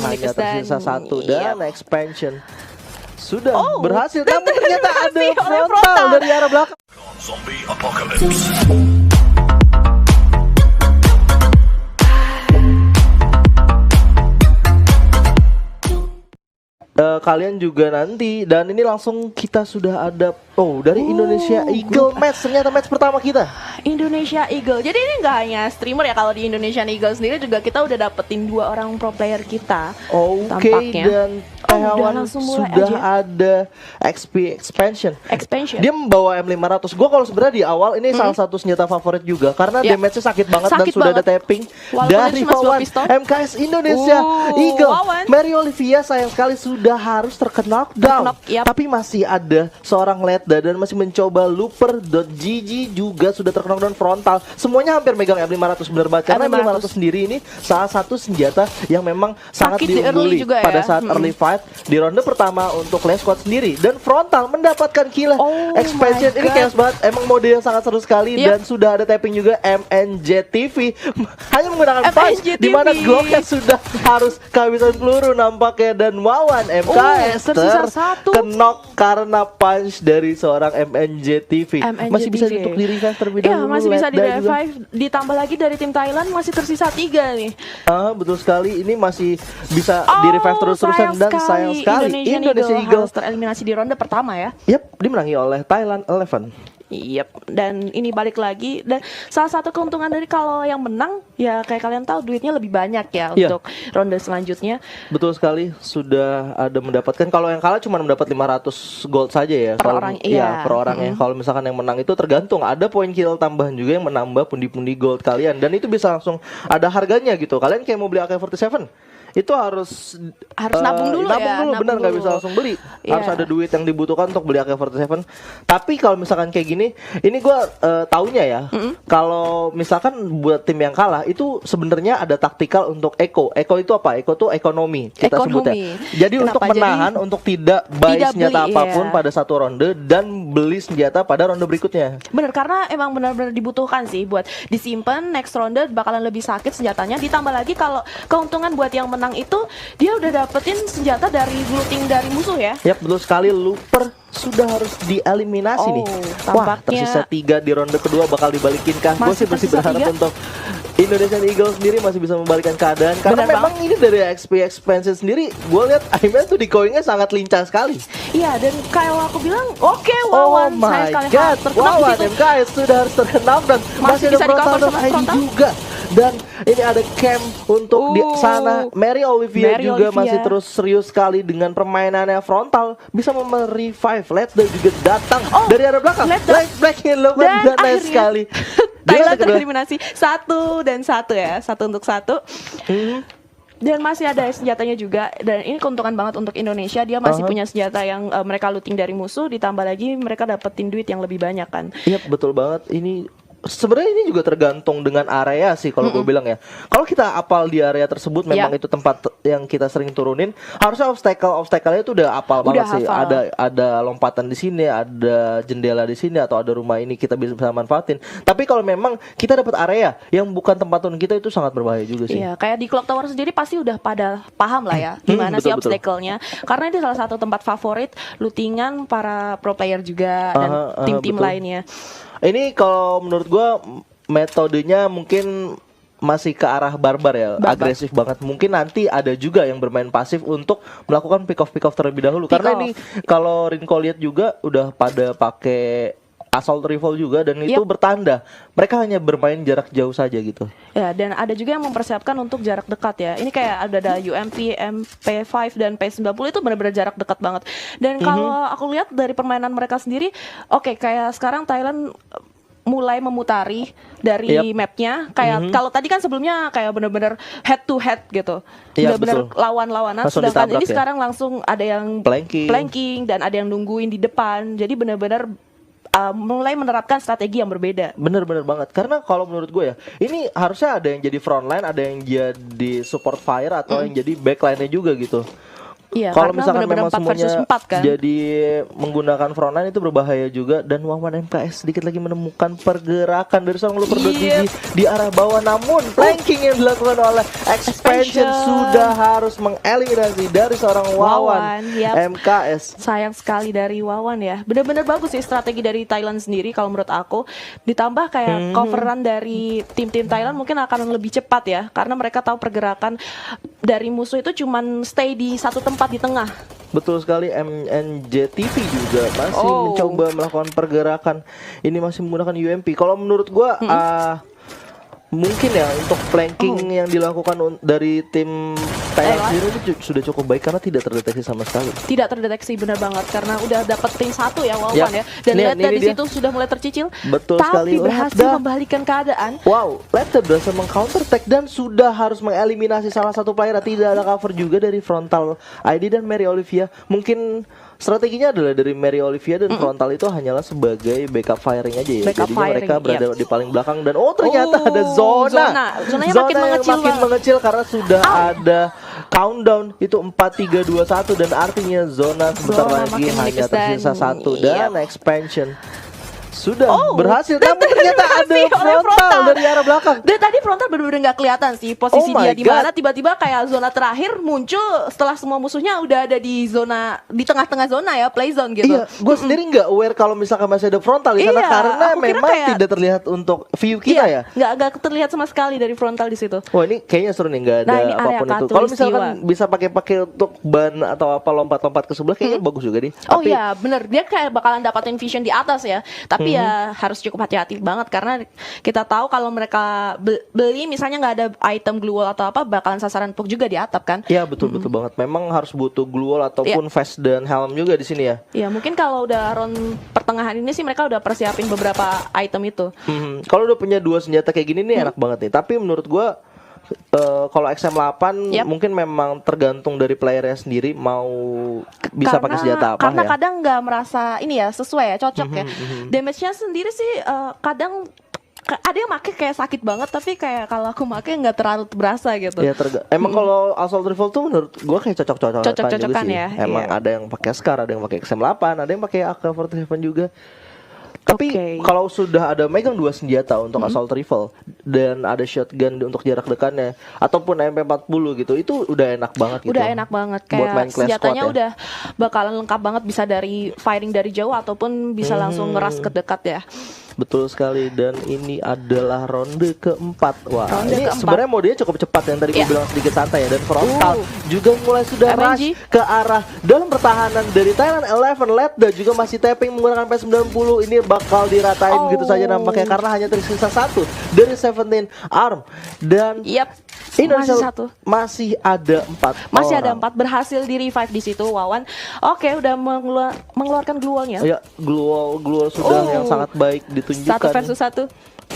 hanya dan tersisa satu iya. dan expansion sudah Oh, berhasil, dan tapi ternyata ada terhasil oleh frontal frontal. dari arah belakang. Zombie apocalypse. Kalian juga nanti, dan ini langsung kita sudah ada dari Indonesia Eagle match, ternyata match pertama kita. Indonesia Eagle. Jadi ini nggak hanya streamer ya, kalau di Indonesian Eagle sendiri juga kita udah dapetin 2 orang pro player kita. Oke, Tampaknya. dan udah Hewan langsung mulai sudah aja. ada XP expansion. Expansion. Dia membawa M500. Gue kalau sebenarnya di awal ini salah satu senjata favorit juga karena Ya. damage-nya sakit banget dan Sakit sudah ada banget. tapping Walaupun dari itu cuma 2 Wawan pistol. MKS Indonesia Eagle. Wawan. Mary Olivia sayang sekali sudah harus terkena knockdown. Yap. Tapi masih ada seorang Ledda dan masih mencoba Looper.gg juga sudah terkena knockdown frontal. Semuanya hampir megang M500 bener banget karena M500 M500 sendiri ini salah satu senjata yang memang sangat Sakit di early diungguli juga pada ya. saat early fight di ronde pertama untuk Last Squad sendiri, dan frontal mendapatkan kill. Oh Expansion my ini God. chaos banget, emang mode yang sangat seru sekali. Yep. Dan sudah ada tapping juga MNJ TV hanya menggunakan punch MNJ di mana TV. Glocknya sudah harus kehabisan peluru nampaknya, dan Wawan MKS tersisa satu. terkenok karena punch dari seorang MNJ TV. MNJ Masih bisa TV. untuk di revive terlebih Iya, dahulu. masih bisa di Ledda juga. revive. Ditambah lagi dari tim Thailand masih tersisa 3 nih. Betul sekali, ini masih bisa di revive terus-terusan, dan sayang sekali Indonesia Eagle harus tereliminasi di ronde pertama ya. Yap, dimenangi oleh Thailand 11. Yep, dan ini balik lagi, dan salah satu keuntungan dari kalau yang menang ya kayak kalian tahu duitnya lebih banyak ya Iya. untuk ronde selanjutnya. Betul sekali, sudah ada mendapatkan. Kalau yang kalah cuma mendapat 500 gold saja ya. Per Kalau orang, iya, iya. per orang ya. Kalau misalkan yang menang itu tergantung, ada poin kill tambahan juga yang menambah pundi-pundi gold kalian, dan itu bisa langsung ada harganya gitu. Kalian kayak mau beli AK-47 itu harus Nabung dulu ya, nabung benar, nggak dulu. bisa langsung beli. Iya. Harus ada duit yang dibutuhkan untuk beli AK-47. Tapi kalau misalkan kayak gini, ini gue taunya ya, kalau misalkan buat tim yang kalah itu sebenarnya ada taktikal untuk Eco. Eco itu apa? Eco itu ekonomi kita Ekonomi. sebutnya. Jadi Kenapa? untuk menahan, untuk tidak buy Tidak senjata beli, apapun iya. pada satu ronde dan beli senjata pada ronde berikutnya. Bener, karena emang benar-benar dibutuhkan sih buat disimpan next ronde bakalan lebih sakit senjatanya. Ditambah lagi kalau keuntungan buat yang menang itu dia udah dapetin senjata dari looting dari musuh ya. Yap, betul sekali. Looper sudah harus dieliminasi nih. Wah, tampaknya tersisa 3 di ronde kedua, bakal dibalikin kah? Gue Masih sih masih tersisa berharap 3. untuk Indonesian Eagle sendiri masih bisa membalikkan keadaan, karena Benar memang ini dari XP expansion sendiri gue lihat Aiman tuh decoyingnya sangat lincah sekali. Iya, dan kalau aku bilang oke, Oh Wawan my sayang sekali god, terkenal di Wawan situ. MKS sudah harus terkenal, dan Masih masih bisa ada di-cover Frontal sama ID frontal. juga. Dan ini ada camp untuk di sana. Mary Olivia Mary juga Olivia. masih terus serius sekali dengan permainannya. Frontal bisa merevive Ledda juga datang dari arah belakang. Ledda. Black Yellow Dan dan nice akhirnya sekali. Thailand Dia kedua. tereliminasi 1 dan 1 ya, 1 untuk 1. Dan masih ada senjatanya juga, dan ini keuntungan banget untuk Indonesia. Dia masih punya senjata yang mereka looting dari musuh, ditambah lagi mereka dapetin duit yang lebih banyak kan. Iya, betul banget. Ini sebenarnya ini juga tergantung dengan area sih kalau gue bilang ya. Kalau kita apal di area tersebut, memang itu tempat yang kita sering turunin, harusnya obstacle-nya itu udah apal banget sih. hafal. Ada lompatan di sini, ada jendela di sini, atau ada rumah ini, kita bisa manfaatin. Tapi kalau memang kita dapat area yang bukan tempat turun kita, itu sangat berbahaya juga sih. Iya, kayak di Clock Tower sendiri pasti udah pada paham lah ya gimana sih betul. obstacle-nya. Karena itu salah satu tempat favorit lootingan para pro player juga dan tim-tim betul. lainnya. Ini kalau menurut gue metodenya mungkin masih ke arah barbar ya, agresif banget. Mungkin nanti ada juga yang bermain pasif untuk melakukan pick off terlebih dahulu. Karena ini kalau Rinko lihat juga udah pada pakai assault rifle juga, dan itu bertanda mereka hanya bermain jarak jauh saja gitu. Ya, dan ada juga yang mempersiapkan untuk jarak dekat ya. Ini kayak ada UMP, MP5 dan P90 itu benar-benar jarak dekat banget. Dan kalau aku lihat dari permainan mereka sendiri, oke, kayak sekarang Thailand mulai memutari dari mapnya. Kayak kalau tadi kan sebelumnya kayak benar-benar head to head gitu, Iya, benar-benar betul. lawan-lawanan. Langsung Sedangkan ditabrak ini ya. sekarang langsung ada yang Planking. dan ada yang nungguin di depan. Jadi benar-benar mulai menerapkan strategi yang berbeda. Bener banget. Karena kalau menurut gue ya, ini harusnya ada yang jadi frontline, ada yang jadi support fire, atau yang jadi backline-nya juga gitu. Iya, Kalau karena misalkan benar-benar memang 4 versus semuanya 4 kan. jadi menggunakan frontline itu berbahaya juga. Dan Wawan MKS sedikit lagi menemukan pergerakan dari seorang Looper Iya. di arah bawah. Namun flanking yang dilakukan oleh Expansion sudah harus mengeliminasi dari seorang Wawan Yap. MKS. Sayang sekali dari Wawan ya. Benar-benar bagus sih strategi dari Thailand sendiri kalau menurut aku. Ditambah kayak coveran dari tim-tim Thailand mungkin akan lebih cepat ya, karena mereka tahu pergerakan dari musuh itu cuman stay di satu tempat di tengah. Betul sekali. MNJTV juga masih mencoba melakukan pergerakan. Ini masih menggunakan UMP. Kalau menurut gua mungkin ya untuk flanking yang dilakukan dari tim Thailand sendiri itu sudah cukup baik karena tidak terdeteksi sama sekali. Tidak terdeteksi, benar banget, karena udah dapet tim satu ya Wawan Yap. ya. Dan Ini lihat dari dia. situ sudah mulai tercicil. Betul sekali. Tapi berhasil Ledda. membalikan keadaan. Wow, Ledda berhasil meng-counter attack dan sudah harus mengeliminasi salah satu player. Tidak ada cover juga dari Frontal ID dan Mary Olivia. Mungkin strateginya adalah dari Mary Olivia dan Frontal itu hanyalah sebagai backup firing aja ya. Backup Jadinya mereka firing, berada di paling belakang dan ternyata ada zona. Zonanya makin yang mengecil makin banget. mengecil karena sudah ada countdown itu 4 3 2 1 dan artinya zona sebentar Zona lagi makin hanya menipis tersisa dan- satu dan expansion sudah berhasil. dan Namun ternyata ada terdeteksi oleh frontal dari arah belakang. Dan tadi frontal benar-benar nggak kelihatan sih posisi Oh my dia di mana. God. Tiba-tiba kayak zona terakhir muncul setelah semua musuhnya udah ada di zona, di tengah-tengah zona ya, play zone gitu. Iya, gue sendiri nggak aware kalau misalkan masih ada frontal di sana Iya, karena aku kira memang kayak- tidak terlihat untuk view kita ya. nggak terlihat sama sekali dari frontal di situ. Wah ini kayaknya seru nih, nggak ada Nah, ini area apapun itu. Kalau khatulistiwa. misalkan bisa pakai untuk ban atau apa lompat-lompat ke sebelah kayaknya bagus juga nih. Oh Tapi iya, bener, dia kayak bakalan dapatin vision di atas ya. Tapi ya harus cukup hati-hati banget karena kita tahu kalau mereka beli misalnya nggak ada item glue wall atau apa, bakalan sasaran empuk juga di atap kan. iya betul banget. Memang harus butuh glue wall ataupun vest dan helm juga di sini ya. Ya mungkin kalau udah round pertengahan ini sih mereka udah persiapin beberapa item itu. Kalau udah punya dua senjata kayak gini nih enak banget nih. Tapi menurut gua kalau XM8 Yap. mungkin memang tergantung dari playernya sendiri mau bisa pakai senjata apa karena ya. kadang nggak merasa ini ya sesuai ya, cocok ya. Damage-nya sendiri sih kadang ada yang make kayak sakit banget, tapi kayak kalau aku make nggak terlalu berasa gitu. Ya emang kalau Assault Rifle tuh menurut gua kayak cocok-cocokan juga Cocok-cocokan sih. ya, Emang iya. ada yang pakai Scar, ada yang pakai XM8, ada yang pakai AK-47 juga. Tapi Oke. kalau sudah ada megang dua senjata untuk Assault Rifle dan ada shotgun untuk jarak dekatnya ataupun MP40 gitu, itu udah enak banget gitu. Udah enak banget, Buat main kayak Clash senjatanya Squad ya. udah bakalan lengkap banget, bisa dari firing dari jauh ataupun bisa langsung ngeras ke dekat ya. Betul sekali, dan ini adalah ronde keempat. Wah, Ronde ini keempat. sebenarnya modenya cukup cepat yang tadi gue Iya. bilang sedikit santai ya. Dan Frontal juga mulai sudah MNG. rush ke arah dalam pertahanan dari Thailand 11. Ledda juga masih tapping menggunakan P90. Ini bakal diratain gitu saja nampaknya karena hanya tersisa satu dari 17 arm. Dan Yap, Indonesia masih satu. masih ada 4 Masih ada orang. 4 berhasil di revive di situ Wawan. Oke, udah mengeluarkan glue wall-nya. Ya, glue wall sudah yang sangat baik ditunjukkan. 1 versus 1.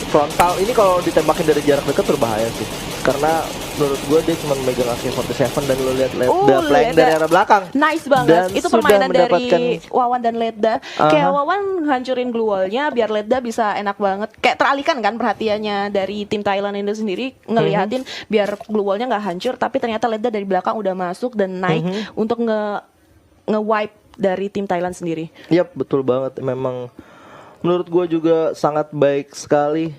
Frontal ini kalau ditembakin dari jarak dekat berbahaya sih, karena menurut gue dia cuma megang AK-47 dan lo lihat Ledda flank Ledda. dari arah belakang. Nice banget. Dan Itu sudah permainan mendapatkan- dari Wawan dan Ledda. Kayak Wawan hancurin glue wall-nya biar Ledda bisa enak banget. Kayak teralihkan kan perhatiannya dari tim Thailand itu sendiri, ngeliatin biar glue wall-nya nggak hancur, tapi ternyata Ledda dari belakang udah masuk dan naik untuk nge-wipe dari tim Thailand sendiri. Yap, betul banget. Memang menurut gue juga sangat baik sekali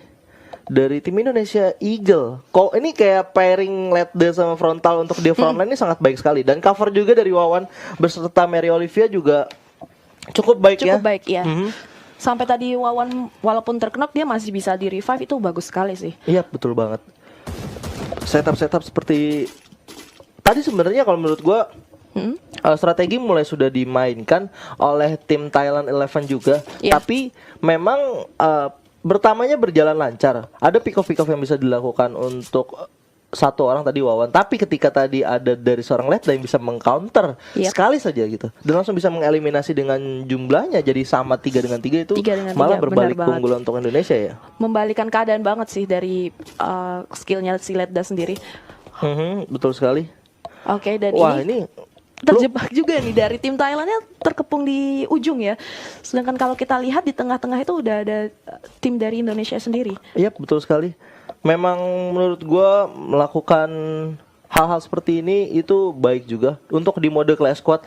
dari tim Indonesia Eagle. Kok ini kayak pairing Ledda sama Frontal untuk dia frontline ini sangat baik sekali, dan cover juga dari Wawan beserta Mary Olivia juga cukup baik ya. Cukup baik ya. Sampai tadi Wawan walaupun terknok dia masih bisa di revive, itu bagus sekali sih. Iya, betul banget. Setup seperti tadi sebenarnya kalau menurut gua strategi mulai sudah dimainkan oleh tim Thailand 11 juga. Iya. Tapi memang bertamanya berjalan lancar. Ada pick off yang bisa dilakukan untuk satu orang tadi Wawan. Tapi ketika tadi ada dari seorang Ledda yang bisa mengcounter sekali saja gitu, dan langsung bisa mengeliminasi dengan jumlahnya jadi sama 3-3 itu 3-3, malah benar berbalik banget. keunggulan untuk Indonesia ya. Membalikan keadaan banget sih dari skillnya si Ledda sendiri. Betul sekali. Oke, dan Wah, ini ini terjebak juga nih dari tim Thailandnya, terkepung di ujung ya. Sedangkan kalau kita lihat di tengah-tengah itu udah ada tim dari Indonesia sendiri. iya betul sekali. Memang menurut gua melakukan hal-hal seperti ini itu baik juga untuk di mode Clash Squad.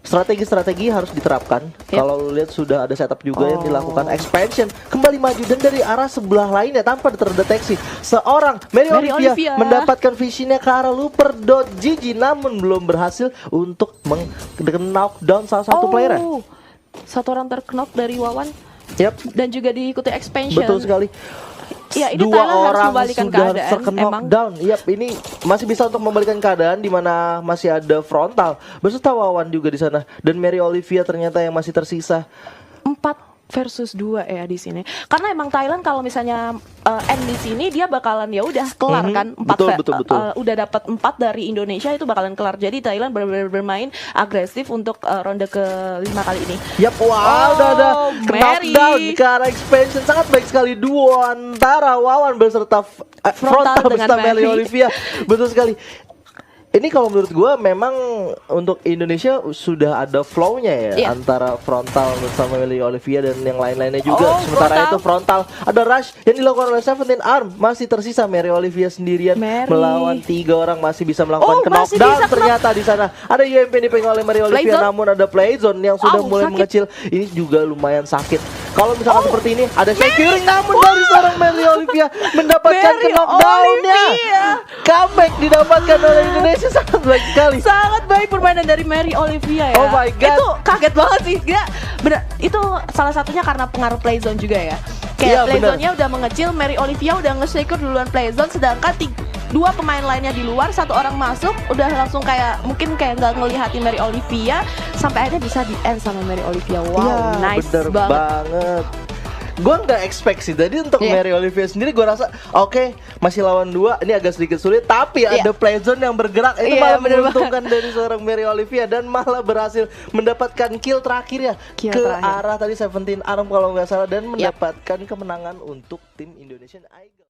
Strategi-strategi harus diterapkan. Kalau lu lihat sudah ada setup juga yang dilakukan expansion kembali maju dan dari arah sebelah lainnya tanpa terdeteksi seorang Mary Olivia mendapatkan visionnya ke arah Looper.gg namun belum berhasil untuk knockdown salah satu player. Satu orang terknock dari Wawan. Yap. Dan juga diikuti expansion. Betul sekali. Ya, ini Dua Thailand harus orang membalikan sudah keadaan, terkena knockdown. Yap, ini masih bisa untuk membalikan keadaan di mana masih ada frontal beserta Wawan juga di sana dan Mary Olivia ternyata yang masih tersisa. 4-2 ya di sini. Karena emang Thailand kalau misalnya end di sini dia bakalan ya udah kelar kan 4 betul. Udah dapat 4 dari Indonesia itu bakalan kelar. Jadi Thailand benar-benar bermain agresif untuk ronde ke-5 kali ini. Yap, udah ada knockdown ke arah expansion. Sangat baik sekali duo antara Wawan beserta frontal beserta Mary Olivia. Betul sekali. Ini kalau menurut gue memang untuk Indonesia sudah ada flow-nya ya antara frontal bersama Mary Olivia dan yang lain-lainnya juga. Sementara itu frontal ada rush yang dilakukan oleh Seventeen Arm, masih tersisa Mary Olivia sendirian melawan 3 orang masih bisa melakukan knockdown. Ternyata di sana ada UMP dipegang oleh Mary Olivia namun ada Playzone yang sudah mulai mengecil. Ini juga lumayan sakit. Kalau misalkan seperti ini ada securing namun dari seorang Mary Olivia mendapatkan knockdown-nya. Comeback didapatkan oleh Indonesia. Sangat baik sekali. Sangat baik permainan dari Mary Olivia ya. Oh my god. Itu kaget banget sih. Gila. Bener, itu salah satunya karena pengaruh playzone juga ya. Kayak playzone-nya udah mengecil, Mary Olivia udah nge-secure duluan playzone sedangkan 2 pemain lainnya di luar, 1 orang masuk udah langsung kayak mungkin kayak nggak ngelihatin Mary Olivia sampai akhirnya bisa di end sama Mary Olivia. Wow, nice banget. Gue nggak expect sih tadi untuk Mary Olivia sendiri. Gue rasa oke, masih lawan 2, ini agak sedikit sulit. Tapi ada playzone yang bergerak itu malah menguntungkan dari seorang Mary Olivia dan malah berhasil mendapatkan kill terakhir ya ke arah tadi Seventeen Arm kalau nggak salah dan mendapatkan kemenangan untuk tim Indonesian Eagles.